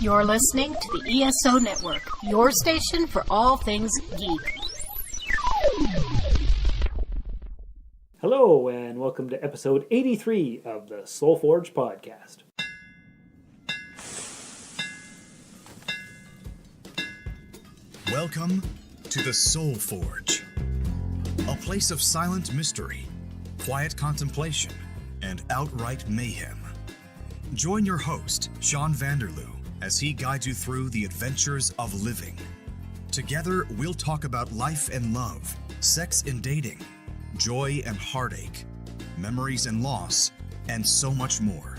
You're listening to the ESO Network, your station for all things geek. Hello, and welcome to episode 83 of the Soul Forge podcast. Welcome to the Soul Forge, a place of silent mystery, quiet contemplation, and outright mayhem. Join your host, Shawn as he guides you through the adventures of living. Together, we'll talk about life and love, sex and dating, joy and heartache, memories and loss, and so much more.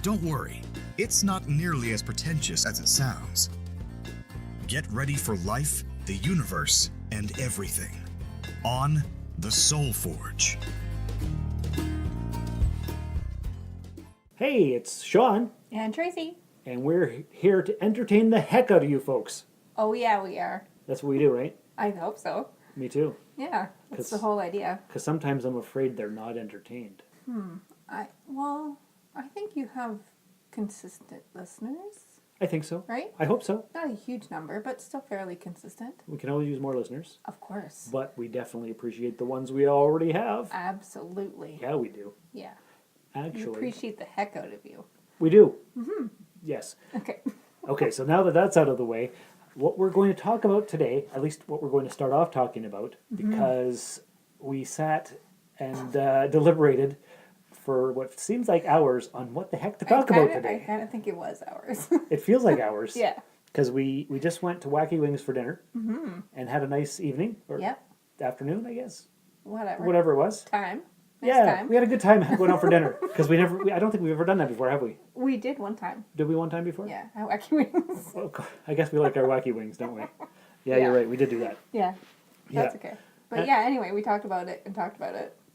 Don't worry, it's not nearly as pretentious as it sounds. Get ready for life, the universe, and everything on the Soul Forge. Hey, it's Shawn, And Tracy. and we're here to entertain the heck out of you folks. Oh, yeah, we are. That's what we do, right? I hope so. Me too. Yeah, that's the whole idea. Because sometimes I'm afraid they're not entertained. I think you have consistent listeners, I think so. right? I hope so. Not a huge number, but still fairly consistent. We can always use more listeners, Of course. but we definitely appreciate the ones we already have. Absolutely. Yeah, we do. Yeah. We Actually, appreciate the heck out of you. we do. Mm-hmm. Yes. Okay. Okay, so now that that's out of the way, what we're going to talk about today, at least what we're going to start off talking about, because we sat and deliberated for what seems like hours on what the heck to talk about I today. kind of think it was ours. It feels like hours. Yeah. Because we just went to Wacky Wings for dinner and had a nice evening, or Yep. afternoon, I guess. Whatever. Whatever it was. Time. Nice Yeah, time. we had a good time going out for dinner. Because I don't think we've ever done that before, have we? We did one time. Did we one time before? Yeah. At Wacky Wings. Well, I guess we like our Wacky Wings, don't we? Yeah, Yeah. you're right. We did do that. Yeah. That's Yeah. okay. But yeah, anyway, we talked about it.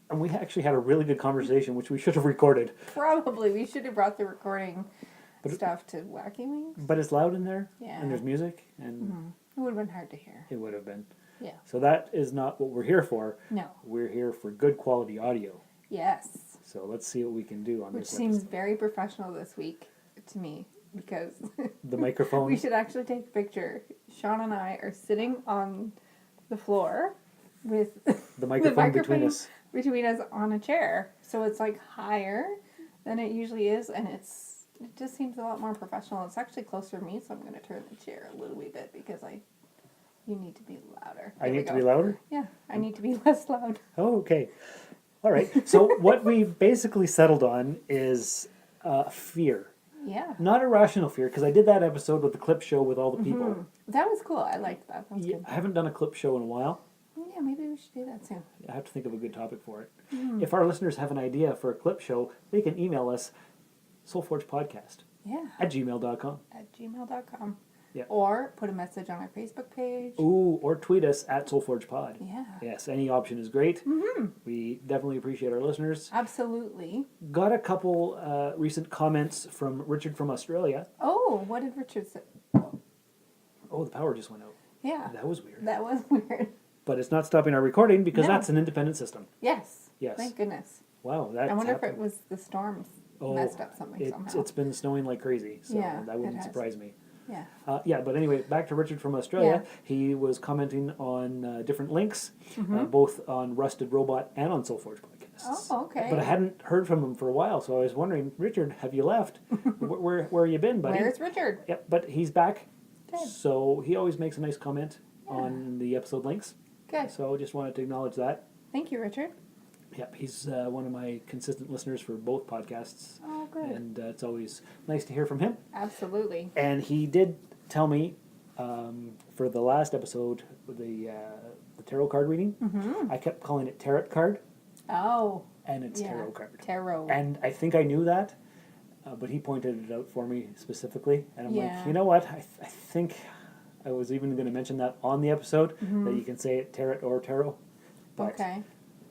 And we actually had a really good conversation, which we should have recorded. Probably. We should have brought the recording stuff to Wacky Wings. But it's loud in there, Yeah. and there's music, and It would have been hard to hear. it would have been. Yeah. So that is not what we're here for. No. We're We're here for good quality audio. Yes. So let's see what we can do on Which this seems episode. very professional this week to me because The microphone. we should actually take a picture. Shawn and I are sitting on the floor with the microphone between us. between us on a chair. So it's like higher than it usually is, and it just seems a lot more professional. It's actually closer to me, so I'm going to turn the chair a little wee bit because you need to be louder. I There we need to go. be louder? Yeah, I need to be less loud. Oh, okay. All right. So what we've basically settled on is fear. Yeah. Not irrational fear, because I did that episode with the clip show with all the people. That was cool. I liked that. That was Yeah, good. I haven't done a clip show in a while. Yeah, maybe we should do that soon. I have to think of a good topic for it. If our listeners have an idea for a clip show, they can email us soulforgepodcast Yeah. at gmail.com. At gmail.com. Yeah. Or put a message on our Facebook page. Ooh, or tweet us at soulforgepod. Yeah. Yes, any option is great. We definitely appreciate our listeners. Absolutely. Got a couple recent comments from Richard from Australia. Oh, what did Richard say? Oh, the power just went out. Yeah. That was weird. That was weird. But it's not stopping our recording because No. that's an independent system. Yes. Yes. Thank goodness. Wow, that's I wonder happened. if it was the storms messed up something somehow. It's been snowing like crazy, so Yeah, that it wouldn't has. surprise me. Yeah. But anyway, back to Richard from Australia. Yeah. He was commenting on different links, Mm-hmm. both on Rusted Robot and on Soulforge podcasts. Oh, okay. But I hadn't heard from him for a while, so I was wondering, Richard, have you left? where you been, buddy? Where's Richard? Yep, but he's back. Good. So he always makes a nice comment on the episode links. Good. So just wanted to acknowledge that. Thank you, Richard. Yep, he's one of my consistent listeners for both podcasts. Oh, good. And it's always nice to hear from him. Absolutely. And he did tell me for the last episode, the tarot card reading, I kept calling it tarot card, Oh. and it's Yeah. tarot card. Tarot. And I think I knew that, but he pointed it out for me specifically. And I'm Yeah. like, you know what? I think I was even going to mention that on the episode, that you can say it tarot or tarot. But, Okay.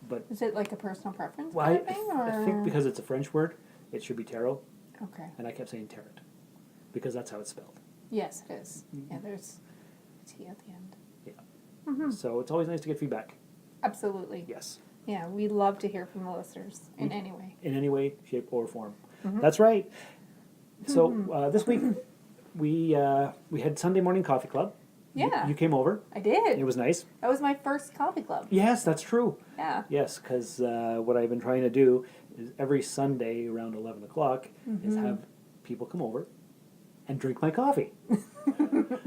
But Is it like a personal preference well, kind I, of thing? Or? I think because it's a French word, it should be tarot. Okay. And I kept saying tarot because that's how it's spelled. Yes, it is. Yeah, there's a T at the end. Yeah. So it's always nice to get feedback. Absolutely. Yes. Yeah, we love to hear from the listeners in any way. In any way, shape, or form. That's right. So this week, we had Sunday morning coffee club. Yeah. You came over. I did. It was nice. That was my first coffee club. Yes, that's true. Yeah. Yes, because what I've been trying to do is every Sunday around 11 o'clock is have people come over and drink my coffee.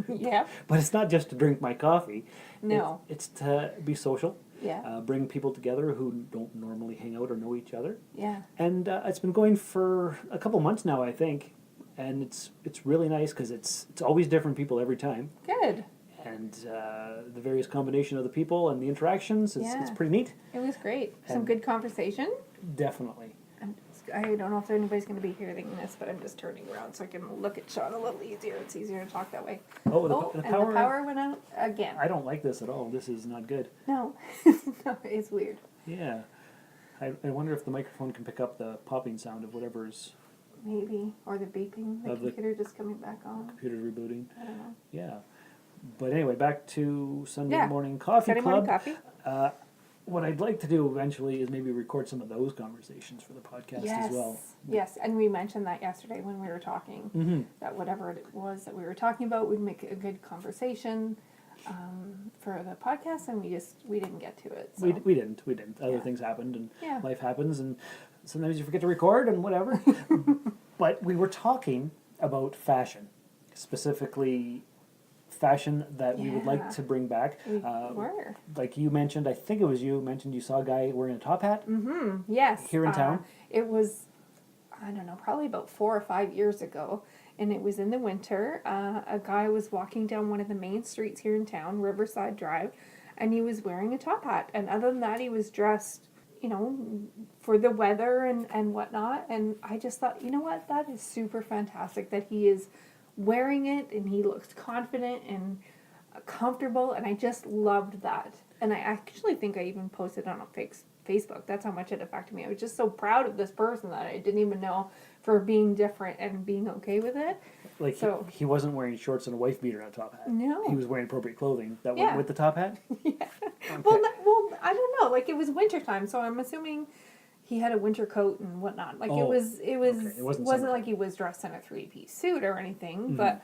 Yeah. But it's not just to drink my coffee. No. It's to be social. Yeah. Bring people together who don't normally hang out or know each other. Yeah. And it's been going for a couple months now, I think. And it's really nice because it's always different people every time. Good. And the various combination of the people and the interactions, it's Yeah. pretty neat. It was great. Some And- good conversation. Definitely. I don't know if anybody's going to be hearing this, but I'm just turning around so I can look at Shawn a little easier. It's easier to talk that way. Oh, And the power went out again. I don't like this at all. This is not good. No. No, it's weird. Yeah. I wonder if the microphone can pick up the popping sound of whatever's Maybe. Or the beeping. The Of the- computer just coming back on. computer rebooting. I don't know. Yeah. But anyway, back to Sunday Yeah. morning coffee Sunday club. morning coffee. What I'd like to do eventually is maybe record some of those conversations for the podcast Yes. as well. Yes. And we mentioned that yesterday when we were talking. Mm-hmm. That whatever it was that we were talking about would make a good conversation for the podcast, and we didn't get to it. So. We didn't. Other Yeah. things happened, and Yeah. life happens, and sometimes you forget to record and whatever. But we were talking about fashion, specifically fashion that we would like Yeah. to bring back. We were. Like you mentioned, I think it was you mentioned you saw a guy wearing a top hat. Yes. Here in town? It was, I don't know, probably about 4 or 5 years ago. And it was in the winter. A guy was walking down one of the main streets here in town, Riverside Drive, and he was wearing a top hat. And other than that, he was dressed, for the weather and whatnot. And I just thought, you know what? That is super fantastic that he is wearing it and he looks confident and comfortable. And I just loved that. And I actually think I even posted on Facebook. That's how much it affected me. I was just so proud of this person that I didn't even know for being different and being okay with it. Like So- he wasn't wearing shorts and a wife beater on a top hat. No. He was wearing appropriate clothing that Yeah. went with the top hat. Well, well, I don't know. Like it was wintertime, so I'm assuming he had a winter coat and whatnot. Like Oh, it was okay. It wasn't wasn't summertime. like he was dressed in a 3-piece suit or anything. Mm-hmm. But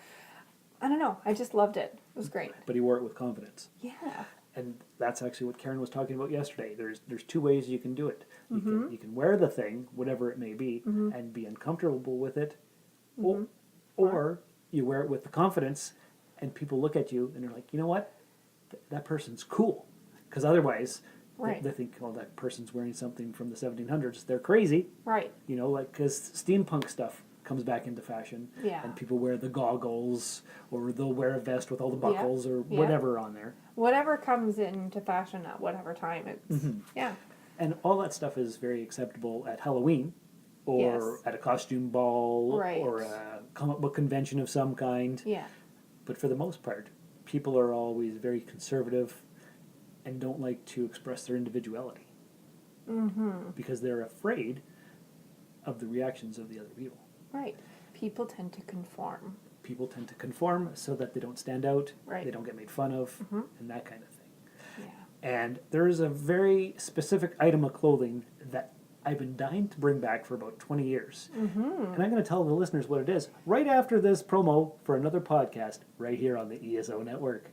I don't know. I just loved it. It was great. But he wore it with confidence. Yeah. And that's actually what Karen was talking about yesterday. There's two ways you can do it. Mm-hmm. You can wear the thing, whatever it may be, and be uncomfortable with it, Mm-hmm. or you wear it with the confidence, and people look at you and they're like, you know what, that person's cool. Because otherwise, Right. they think, oh, that person's wearing something from the 1700s. They're crazy, Right. because steampunk stuff comes back into fashion, Yeah. and people wear the goggles, or they'll wear a vest with all the Yeah. buckles, or Yeah. whatever on there. Whatever comes into fashion at whatever time, it's Mm-hmm. yeah. And all that stuff is very acceptable at Halloween, or Yes. at a costume ball, Right. or a comic book convention of some kind. Yeah. But for the most part, people are always very conservative and don't like to express their individuality. Because they're afraid of the reactions of the other people. Right. People tend to conform. People tend to conform so that they don't stand out, Right. they don't get made fun of, and that kind of thing. Yeah. And there is a very specific item of clothing that I've been dying to bring back for about 20 years. And I'm going to tell the listeners what it is right after this promo for another podcast right here on the ESO Network.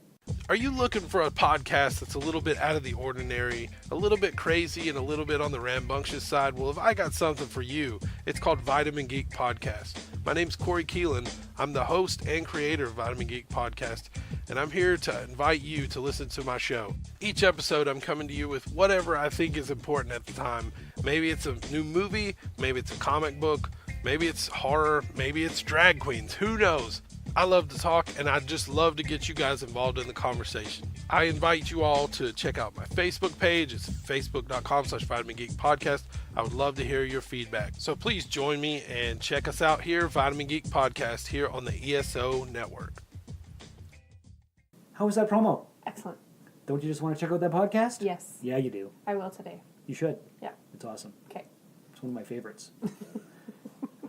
Are you looking for a podcast that's a little bit out of the ordinary, a little bit crazy, and a little bit on the rambunctious side? Well, if I got something for you, it's called Vitamin Geek Podcast. My name's Corey Keelan. I'm the host and creator of Vitamin Geek Podcast, and I'm here to invite you to listen to my show. Each episode, I'm coming to you with whatever I think is important at the time. Maybe it's a new movie, maybe it's a comic book, maybe it's horror, maybe it's drag queens, who knows? I love to talk, and I just love to get you guys involved in the conversation. I invite you all to check out my Facebook page. It's facebook.com/Vitamin Geek Podcast. I would love to hear your feedback. So please join me and check us out here, Vitamin Geek Podcast, here on the ESO Network. How was that promo? Excellent. Don't you just want to check out that podcast? Yes. Yeah, you do. I will today. You should. Yeah. It's awesome. Okay. It's one of my favorites.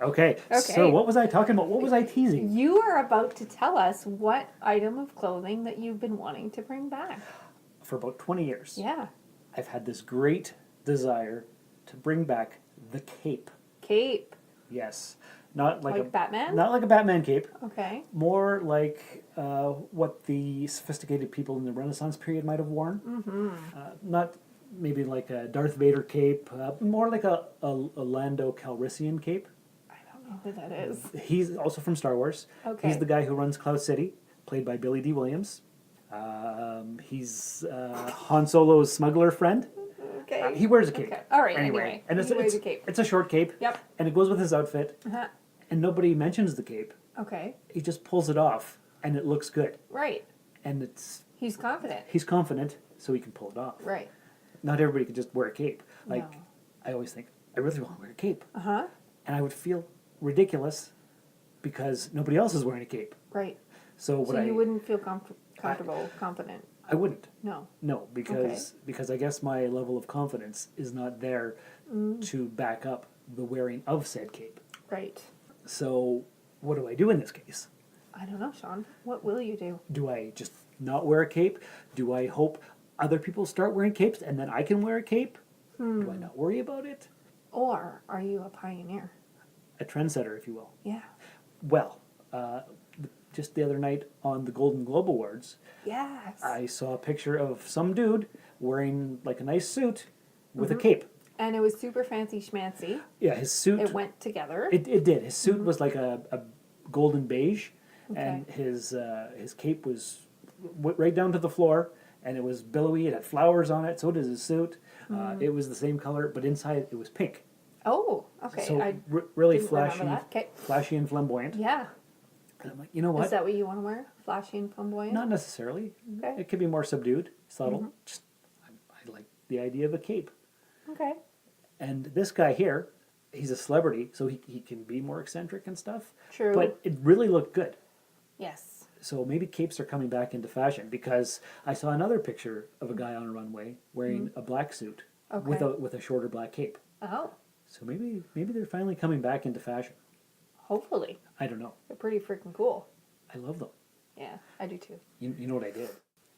Okay. Okay. So what was I talking about? What was I teasing? You are about to tell us what item of clothing that you've been wanting to bring back. For about 20 years, Yeah. I've had this great desire to bring back the cape. Cape. Yes. Not like, Like a Batman? Not like a Batman cape. Okay. More like what the sophisticated people in the Renaissance period might have worn. Mm-hmm. Not maybe like a Darth Vader cape. More like a Lando Calrissian cape. I don't know who that is. He's also from Star Wars. Okay. He's the guy who runs Cloud City, played by Billy D. Williams. He's Han Solo's smuggler friend. Okay. He wears a cape. Okay. All right. Anyway, and he wears a cape. it's a short cape. Yep. And it goes with his outfit. Uh-huh. And nobody mentions the cape. Okay. He just pulls it off, and it looks good. Right. And He's confident. he's confident, so he can pull it off. Right. Not everybody can just wear a cape. Like, No. I always think, I really want to wear a cape. Uh-huh. And I would feel ridiculous because nobody else is wearing a cape. Right. So So you wouldn't feel comfortable, confident. I wouldn't. No. No, because I guess my level of confidence is not there to back up the wearing of said cape. Right. So what do I do in this case? I don't know, Shawn. What will you do? Do I just not wear a cape? Do I hope other people start wearing capes and then I can wear a cape? Do I not worry about it? Or are you a pioneer? A trendsetter, if you will. Yeah. Well, just the other night on the Golden Globe Awards, Yes. I saw a picture of some dude wearing like a nice suit with a cape. And it was super fancy schmancy. Yeah, his suit. It went together. It did. His suit was like a golden beige, and Okay. his cape was right down to the floor, and it was billowy. It had flowers on it. So does his suit. It was the same color, but inside it was pink. Oh, okay. So I really didn't remember flashy, that. Okay. flashy and flamboyant. Yeah. And I'm like, you know what? Is that what you want to wear? Flashy and flamboyant? Not necessarily. Okay. It could be more subdued, subtle. Just I like the idea of a cape. Okay. And this guy here, he's a celebrity, so he can be more eccentric and stuff. True. But it really looked good. Yes. So maybe capes are coming back into fashion because I saw another picture of a guy on a runway wearing a black suit with Okay. a shorter black cape. Oh, So maybe they're finally coming back into fashion. hopefully. I don't know. They're pretty freaking cool. I love them. Yeah, I do too. You know what I did?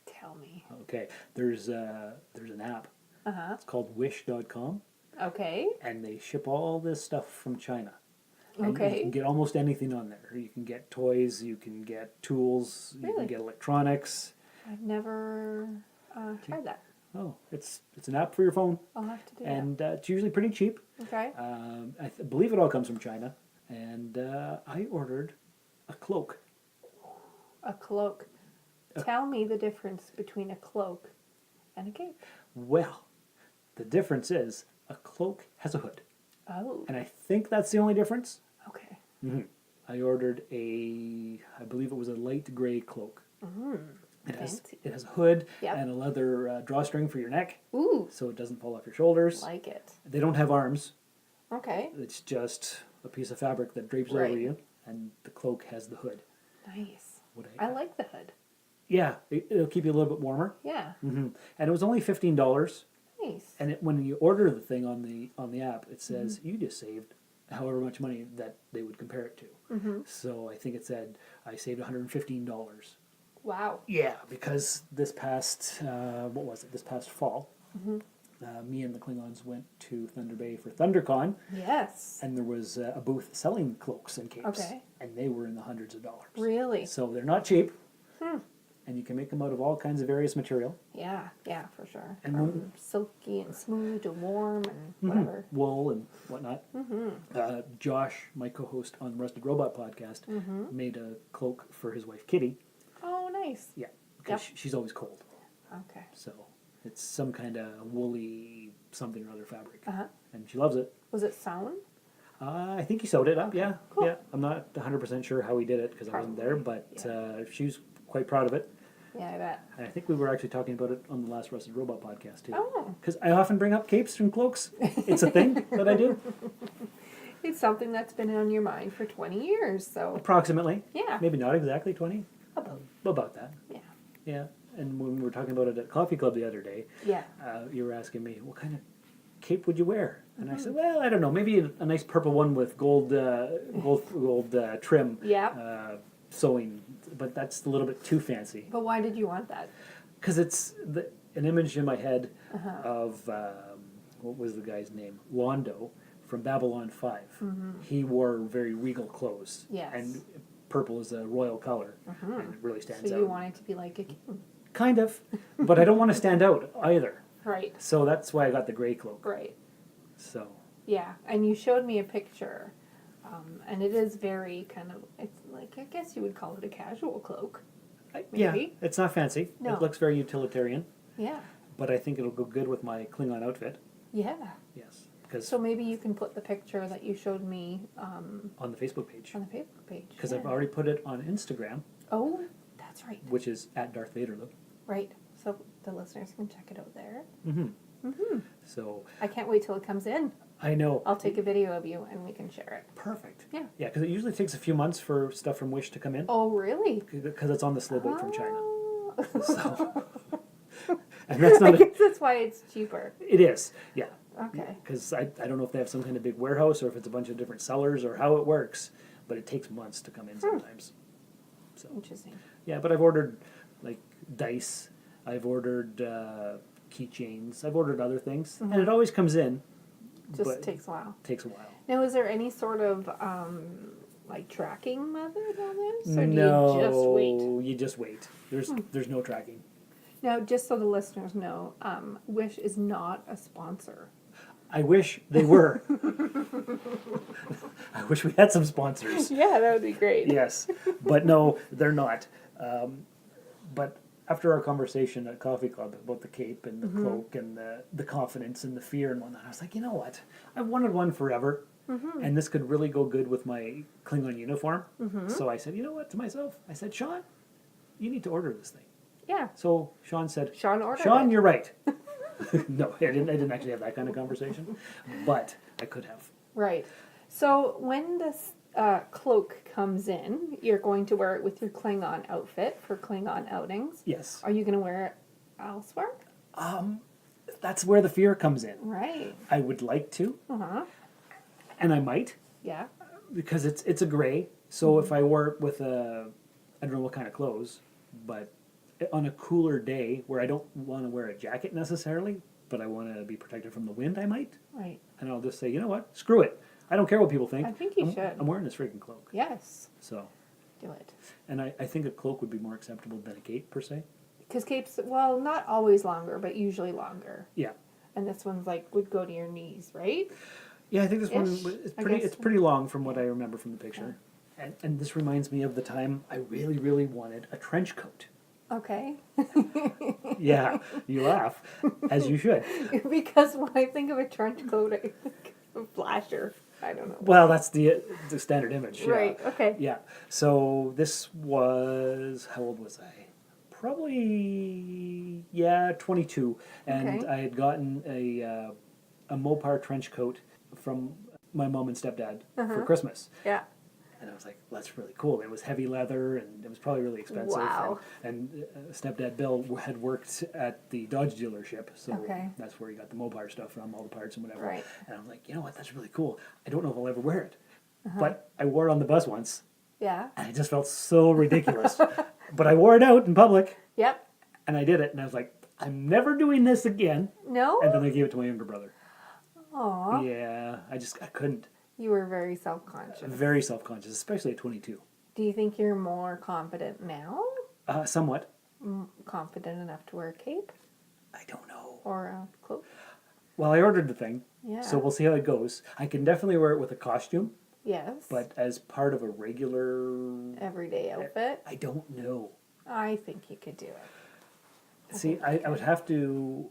Tell me. Okay. There's an app. Uh-huh. It's called wish.com. Okay. And they ship all this stuff from China. And you Okay. can get almost anything on there. You can get toys, you can get tools, you Really? can get electronics. I've never tried that. Oh, it's an app for your phone, I'll have to do and it's usually pretty cheap. that. Okay. I believe it all comes from China. And I ordered a cloak. A cloak. Tell me the difference between a cloak and a cape. Well, the difference is a cloak has a hood. Oh. And I think that's the only difference. Okay. I ordered I believe it was a light gray cloak. Fancy. It has a hood Yep. and a leather drawstring for your neck, Ooh. so it doesn't fall off your shoulders. Like it. They don't have arms. Okay. It's just a piece of fabric that drapes Right. over you, and the cloak has the hood. Nice. What I like the hood. Yeah, it'll keep you a little bit warmer. Yeah. And it was only $15. Nice. And when you order the thing on the app, it says you just saved however much money that they would compare it to. So I think it said I saved $115. Wow. Yeah, because this past This past fall, me and the Klingons went to Thunder Bay for ThunderCon, Yes. and there was a booth selling cloaks and capes, Okay. and they were in the hundreds of dollars. Really? So they're not cheap, and you can make them out of all kinds of various material. Yeah. Yeah, for sure. And From silky and smooth to warm and whatever. Wool and whatnot. Josh, my co-host on the Rusted Robot podcast, made a cloak for his wife Kitty. Oh, nice. Yeah, because Yep. she's always cold. Okay. So it's some kind of woolly something or other fabric, Uh-huh. and she loves it. Was it sewn? I think he sewed it up. Yeah, cool. yeah. I'm not 100% sure how he did it because I wasn't there, but she's quite proud of it. Yeah, I bet. And I think we were actually talking about it on the last Rusted Robot podcast too. Oh. Because I often bring up capes and cloaks. It's a thing that I do. It's something that's been on your mind for 20 years, so Approximately. yeah. Maybe not exactly 20. About. About that. Yeah. Yeah. And when we were talking about it at Coffee Club the other day, Yeah. you were asking me, what kind of cape would you wear? And I said, well, I don't know. Maybe a nice purple one with gold trim. Yeah. Sewing. But that's a little bit too fancy. But why did you want that? Because it's an image in my head of, what was the guy's name? Londo from Babylon 5. He wore very regal clothes. Yes. And purple is a royal color, and it really stands So out. you wanted to be like a king. Kind of, but I don't want to stand out either. Right. So that's why I got the gray cloak. Right. So Yeah, and you showed me a picture, and it is very kind of, it's like, I guess you would call it a casual cloak. yeah, Maybe. it's not fancy. No. It looks very utilitarian, Yeah. but I think it'll go good with my Klingon outfit. Yeah. Yes, because So maybe you can put the picture that you showed me on the Facebook page. on the Facebook page. Because yeah. I've already put it on Instagram, Oh, that's right. which is at Darth Vaderlook. Right. So the listeners can check it out there. So I can't wait till it comes in. I know. I'll take a video of you and we can share it. Perfect. Yeah. Yeah, because it usually takes a few months for stuff from Wish to come in. Oh, really? Because it's on the slow boat from China. Oh. So, and that's I not. guess that's why it's cheaper. It is. Yeah. Okay. Because I don't know if they have some kind of big warehouse or if it's a bunch of different sellers or how it works, but it takes months to come in sometimes. So Interesting. yeah, but I've ordered like dice. I've ordered keychains. I've ordered other things, and it always comes in. Just but takes a while. Takes a while. Now, is there any sort of like tracking method on this, or No, do you just wait? you just wait. There's no tracking. Now, just so the listeners know, Wish is not a sponsor. I wish they were. I wish we had some sponsors. Yeah, that would be great. Yes, but no, they're not. But after our conversation at Coffee Club about the cape and the cloak and the confidence and the fear and whatnot, I was like, you know what? I've wanted one forever, and this could really go good with my Klingon uniform. So I said, you know what, to myself, I said, Shawn, you need to order this thing. Yeah. So Shawn said, Shawn ordered Shawn, it. you're right. No, I didn't actually have that kind of conversation, but I could have. Right. So when this cloak comes in, you're going to wear it with your Klingon outfit for Klingon outings. Yes. Are you going to wear it elsewhere? That's where the fear comes in. Right. I would like to, Uh-huh. and I might, Yeah. because it's a gray. So if I wore it with I don't know what kind of clothes, but on a cooler day where I don't want to wear a jacket necessarily, but I want to be protected from the wind, I might. Right. And I'll just say, you know what? Screw it. I don't care what people think. I think you I'm, should. I'm wearing this freaking cloak. Yes. So, Do it. and I think a cloak would be more acceptable than a cape per se. Because capes, well, not always longer, but usually longer. Yeah. And this one's like would go to your knees, right? Yeah, I think this one Ish, is I pretty. guess. It's pretty long from what I remember from the picture, and this reminds me of the time I really, really wanted a trench coat. Okay. Yeah, you laugh, as you should. Because when I think of a trench coat, I think of a flasher. I don't know. Well, that's the standard image. Yeah. Right. Okay. Yeah. So this was, how old was I? Probably 22, and Okay. I had gotten a Mopar trench coat from my mom and stepdad for Christmas. Yeah. And I was like, that's really cool. It was heavy leather, and it was probably really expensive. Wow. And stepdad Bill had worked at the Dodge dealership, so Okay. that's where he got the Mopar stuff from, all the parts and whatever. Right. And I was like, you know what, that's really cool. I don't know if I'll ever wear it. Uh-huh. But I wore it on the bus once, Yeah. and I just felt so ridiculous. But I wore it out in public, Yep. and I did it, and I was like, I'm never doing this again. No? And then I gave it to my younger brother. Aw. Yeah, I couldn't. You were very self-conscious. Very self-conscious, especially at 22. Do you think you're more confident now? Somewhat. Confident enough to wear a cape I don't know. or a cloak? Well, I ordered the thing, Yeah. so we'll see how it goes. I can definitely wear it with a costume, Yes. but as part of a regular, Everyday outfit? I don't know. I think you could do it. See, I would have to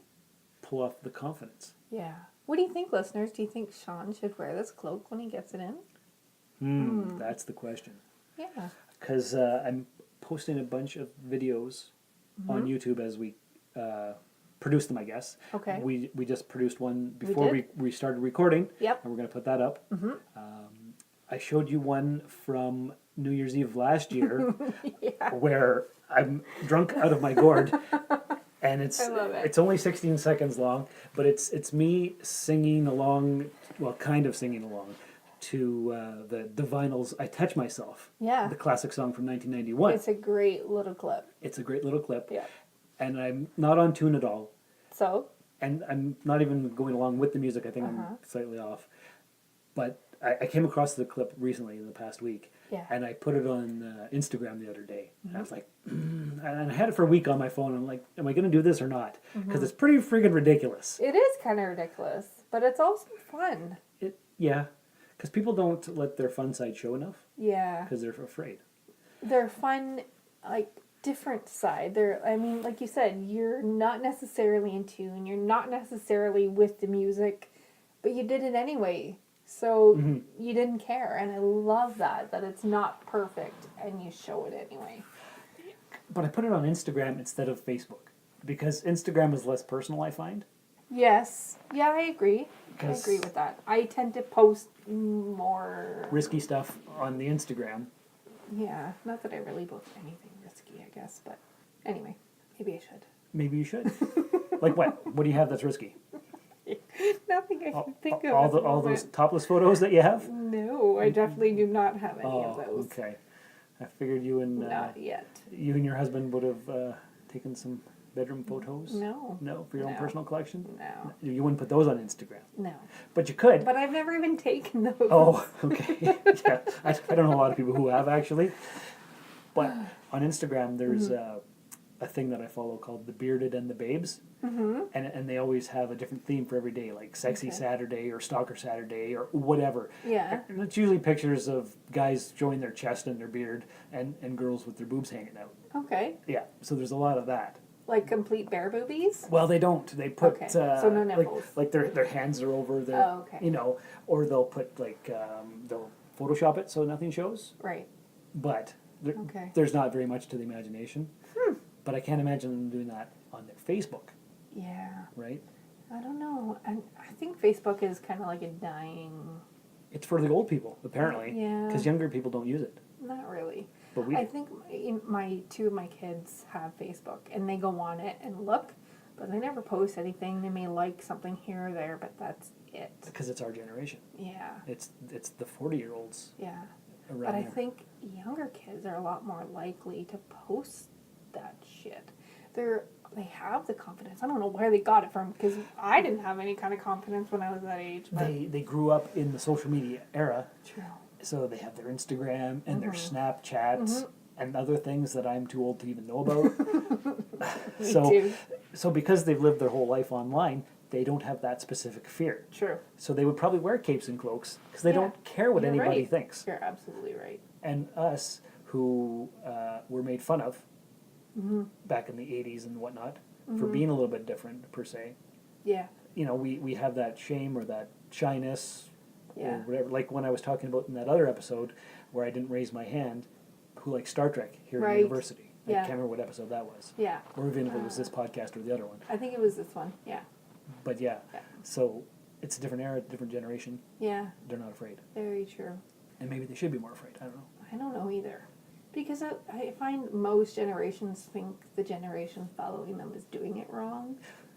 pull off the confidence. Yeah. What do you think, listeners? Do you think Shawn should wear this cloak when he gets it in? That's the question. Yeah. Because I'm posting a bunch of videos on YouTube as we produce them, I guess. Okay. We just produced one before did? we started recording. Yep. And we're going to put that up. I showed you one from New Year's Eve last year Yeah. where I'm drunk out of my gourd. And it's I love it. it's only 16 seconds long, but it's me singing along, well, kind of singing along to the Divinals' "I Touch Myself," Yeah. the classic song from 1991. It's a great little clip. It's a great little clip, Yeah. and I'm not on tune at all, So? and I'm not even going along with the music. I think I'm slightly off, But I came across the clip recently in the past week, Yeah. and I put it on Instagram the other day. And I was like, and I had it for a week on my phone. I'm like, am I going to do this or not? Because it's pretty friggin' ridiculous. It is kind of ridiculous, but it's also fun. Yeah, because people don't let their fun side show enough Yeah. because they're afraid. They're fun, like, different side. I mean, like you said, you're not necessarily in tune. You're not necessarily with the music, but you did it anyway. So you didn't care. And I love that it's not perfect and you show it anyway. But I put it on Instagram instead of Facebook because Instagram is less personal, I find. Yes. Yeah, I agree. I 'Cause- agree with that. I tend to post more... Risky stuff on the Instagram. Yeah, not that I really post anything risky, I guess, but anyway, maybe I should. Maybe you should. Like what? What do you have that's risky? Nothing I can think of. All at the those moment. topless photos that you have? No, I definitely do not have any of those. Okay. I figured you and Not yet. your husband would have taken some bedroom photos. No. No, for your own No. personal collection. No. You wouldn't put those on Instagram, No. but you could. But I've never even taken those. Oh, okay. Yeah, I don't know a lot of people who have actually, but on Instagram there's a thing that I follow called the Bearded and the Babes, and they always have a different theme for every day, like Sexy Okay. Saturday or Stalker Saturday or whatever. Yeah. And it's usually pictures of guys showing their chest and their beard, and girls with their boobs hanging out. Okay. Yeah, so there's a lot of that. Like complete bare boobies? Well, they don't. They put Okay, so no nipples. like their hands are over their, Oh, okay. or they'll put like they'll Photoshop it so nothing shows. Right. But Okay. there's not very much to the imagination. But I can't imagine them doing that on their Facebook, Yeah. right? I don't know. And I think Facebook is kind of like a dying... It's for the old people, apparently. Yeah. Because younger people don't use it. Not really. But we I think two of my kids have Facebook, and they go on it and look, but they never post anything. They may like something here or there, but that's it. because it's our generation. Yeah, It's the 40-year-olds yeah. around But I there. think younger kids are a lot more likely to post that shit. They have the confidence. I don't know where they got it from, because I didn't have any kind of confidence when I was that age. But They grew up in the social media era, true. so they have their Instagram and their Mm-hmm. Snapchats and other things that I'm too old to even know about. Me so too. so because they've lived their whole life online, they don't have that specific fear. True. So they would probably wear capes and cloaks because they Yeah, don't care what you're anybody right. thinks. You're absolutely right. And us, who were made fun of back in the 80s and whatnot for being a little bit different per se, Yeah. we have that shame or that shyness or Yeah. whatever. Like when I was talking about in that other episode where I didn't raise my hand, who likes Star Trek here Right. at university. I Yeah. can't remember what episode that was. Yeah. Or even if it was this podcast or the other one. I think it was this one. Yeah. But yeah, Yeah. so it's a different era, different generation. Yeah. They're not afraid. Very true. And maybe they should be more afraid. I don't know. I don't know either. Because I find most generations think the generation following them is doing it wrong.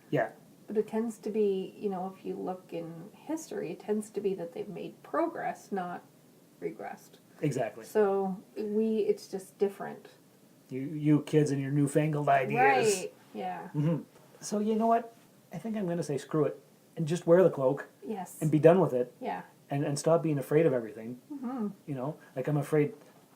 Yeah. But it tends to be, if you look in history, it tends to be that they've made progress, not regressed. Exactly. So it's just different. You kids and your newfangled ideas. Right. Yeah. So you know what? I think I'm going to say screw it and just wear the cloak Yes. and be done with it Yeah. and stop being afraid of everything. Like I'm afraid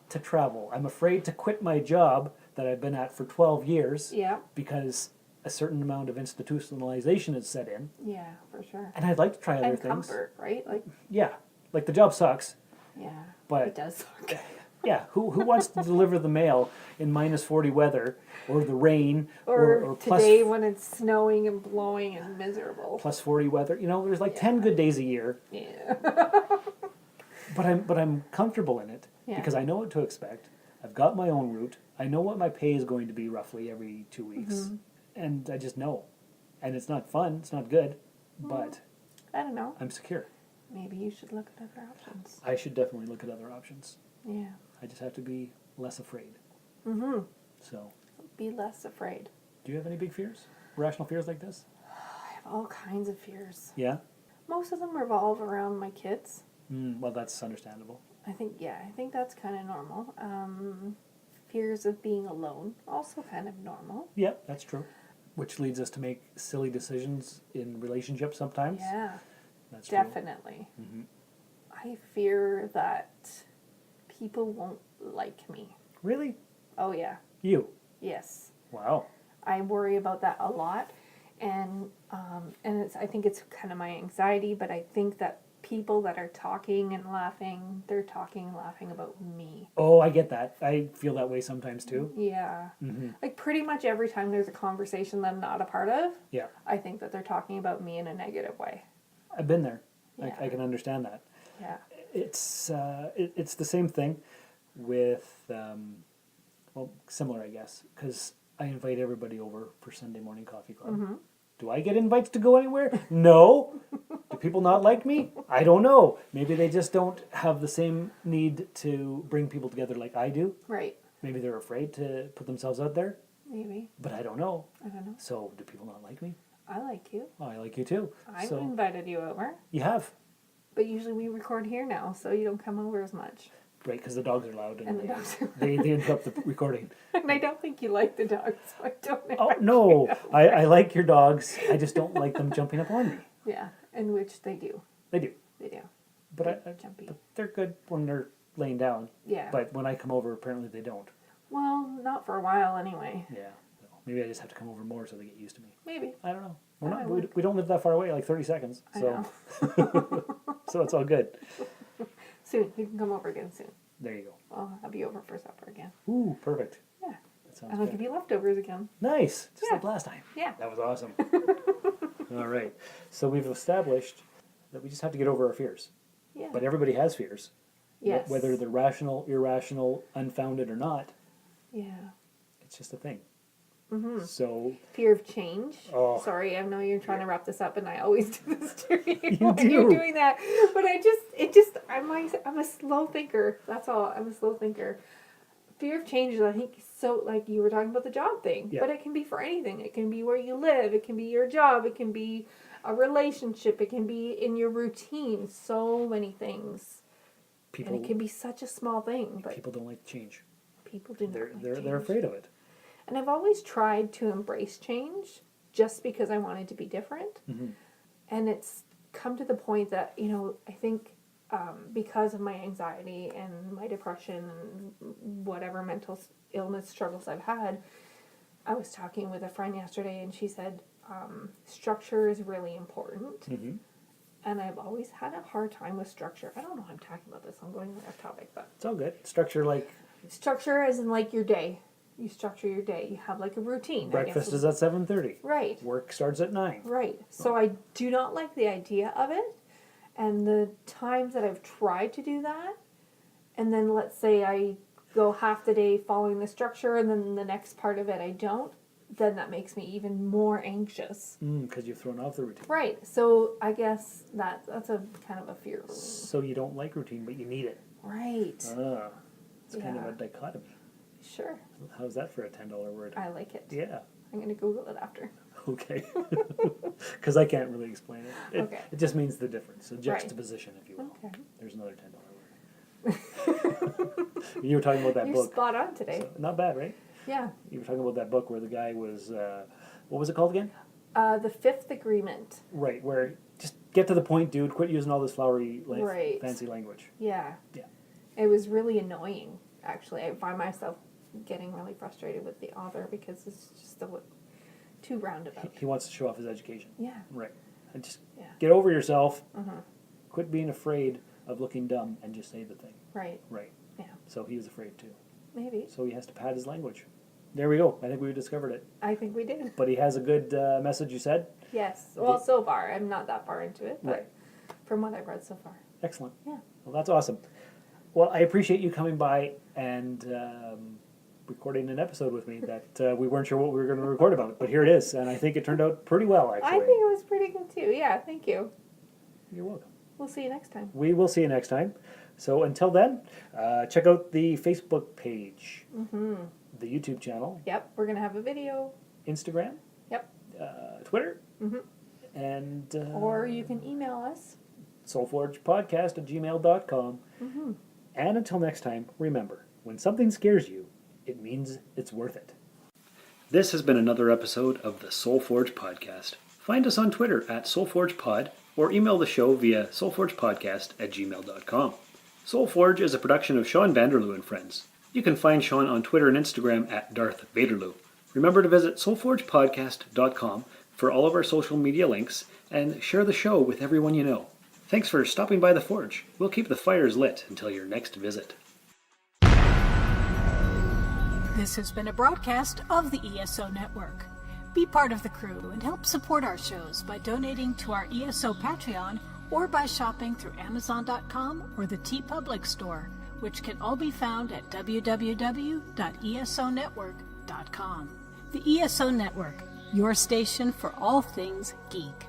to travel. I'm afraid to quit my job that I've been at for 12 years Yeah. because a certain amount of institutionalization has set in. Yeah, for sure. And I'd like to try other And things. comfort, right? Like, Yeah. Like the job sucks. yeah. But- it does suck. Yeah, who wants to deliver the mail in minus 40 weather or the rain Or plus today when it's snowing and blowing and miserable. plus 40 weather? There's like 10 good days a year, Yeah. but I'm comfortable in it Yeah. because I know what to expect. I've got my own route. I know what my pay is going to be roughly every 2 weeks. And I just know. And it's not fun, it's not good, but I don't know. I'm secure. Maybe you should look at other options. I should definitely look at other options. Yeah. I just have to be less afraid. Mm-hmm. So, Be less afraid. do you have any big fears? Rational fears like this? I have all kinds of fears. Yeah? Most of them revolve around my kids. Well, that's understandable. I think that's kind of normal. Fears of being alone, also kind of normal. Yeah, that's true. Which leads us to make silly decisions in relationships sometimes. Yeah, That's true. definitely. Mhm. I I fear that people won't like me. Really? Oh, yeah. You? Yes. Wow. I worry about that a lot. And I think it's kind of my anxiety, but I think that people that are talking and laughing, they're talking and laughing about me. Oh, I get that. I feel that way sometimes too. Yeah. Mm-hmm. Like pretty much every time there's a conversation that I'm not a part of, Yeah. I think that they're talking about me in a negative way. I've been there. Yeah. I can understand that. Yeah. It's the same thing with, well, similar, I guess, because I invite everybody over for Sunday morning coffee club. Mm-hmm. Do I get invites to go anywhere? No. Do people not like me? I don't know. Maybe they just don't have the same need to bring people together like I do. Right. Maybe they're afraid to put themselves out there, Maybe. but I don't know. I don't know. So do people not like me? I like you. Oh, I like you too. I've So invited you over. you have. But usually we record here now, so you don't come over as much. Right, because the dogs are loud And the dogs are they interrupt the recording. And I don't think you like the dogs, so I don't Oh, invite no. you. I like your dogs. I just don't like them jumping up on me. Yeah, in which they do. They do. They do. But, Jumpy. but they're good when they're laying down. Yeah. But when I come over, apparently they don't. Well, not for a while anyway. Yeah. So maybe I just have to come over more so they get used to me. Maybe. I don't know. I We don't live that far away, like 30 seconds. I So, know. so it's all good. Soon. You can come over again soon. There you go. I'll be over for supper again. Ooh, perfect. Yeah. That sounds And I'll good. give you leftovers again. Nice. Just Yeah. like last time. Yeah. That was awesome. All right. So we've established that we just have to get over our fears. Yeah. But everybody has fears. Yes. Whether they're rational, irrational, unfounded, or not, Yeah. it's just a thing. Mm-hmm. So Fear of change. Oh. Sorry, I know you're trying to wrap this up, and I always do this to you You when do. you're doing that. But I'm a slow thinker. That's all. I'm a slow thinker. Fear of change is, I think, so like you were talking about the job thing, Yeah. but it can be for anything. It can be where you live. It can be your job. It can be a relationship. It can be in your routine. So many things, people and it can be such a small thing, but people don't like change. people do not like They're change. afraid of it. And I've always tried to embrace change just because I wanted to be different. Mm-hmm. And it's come to the point that, I think because of my anxiety and my depression and whatever mental illness struggles I've had, I was talking with a friend yesterday and she said, structure is really important. Mm-hmm. And I've always had a hard time with structure. I don't know how I'm talking about this. I'm going off topic, but It's all good. Structure like structure as in like your day. You structure your day. You have like a routine. breakfast is at 7:30. Right. Work starts at 9. Right. So I do not like the idea of it. And the times that I've tried to do that, and then let's say I go half the day following the structure, and then the next part of it I don't, then that makes me even more anxious. Because you've thrown off the routine. Right. So I guess that's a kind of a fear. So you don't like routine, but you need it. Right. It's kind of Yeah. a dichotomy. Sure. How's that for a $10 word? I like it. Yeah. I'm going to Google it after. Okay. Because I can't really explain it. Okay. It just means the difference, a juxtaposition, if you will. Okay. There's another $10 word. You were talking about that You're book. spot on today. So, not bad, right? Yeah. You were talking about that book where the guy was, what was it called again? The Fifth Agreement. Right, where just get to the point, dude. Quit using all this flowery, Right. fancy language. Yeah. Yeah. It was really annoying, actually. I find myself getting really frustrated with the author because it's just too roundabout. He wants to show off his education. Yeah. Right. And just Yeah. get over yourself. Uh-huh. Quit being afraid of looking dumb and just say the thing. Right. Right. Yeah. So he was afraid too. Maybe. So he has to pad his language. There we go. I think we discovered it. I think we did. But he has a good message, you said? Yes. Well, so far. I'm not that far into it, but Right. from what I've read so far. Excellent. Yeah. Well, that's awesome. Well, I appreciate you coming by and recording an episode with me that we weren't sure what we were going to record about, but here it is, and I think it turned out pretty well, I actually. think it was pretty good too. Yeah, thank you. You're welcome. We'll see you next time. We will see you next time. So until then, check out the Facebook page, the YouTube channel, Yep, we're going to have a video. Instagram, Yep. Twitter, Mhm. and Or you can email us. soulforgepodcast@gmail.com. And until next time, remember, when something scares you, it means it's worth it. This has been another episode of the Soul Forge Podcast. Find us on Twitter at SoulForgePod or email the show via soulforgepodcast@gmail.com. SoulForge is a production of Shawn Vanderloo and Friends. You can find Shawn on Twitter and Instagram at Darth Vaderloo. Remember to visit soulforgepodcast.com for all of our social media links and share the show with everyone you know. Thanks for stopping by the Forge. We'll keep the fires lit until your next visit. This has been a broadcast of the ESO Network. Be part of the crew and help support our shows by donating to our ESO Patreon or by shopping through Amazon.com or the TeePublic store, which can all be found at www.esonetwork.com. The ESO Network, your station for all things geek.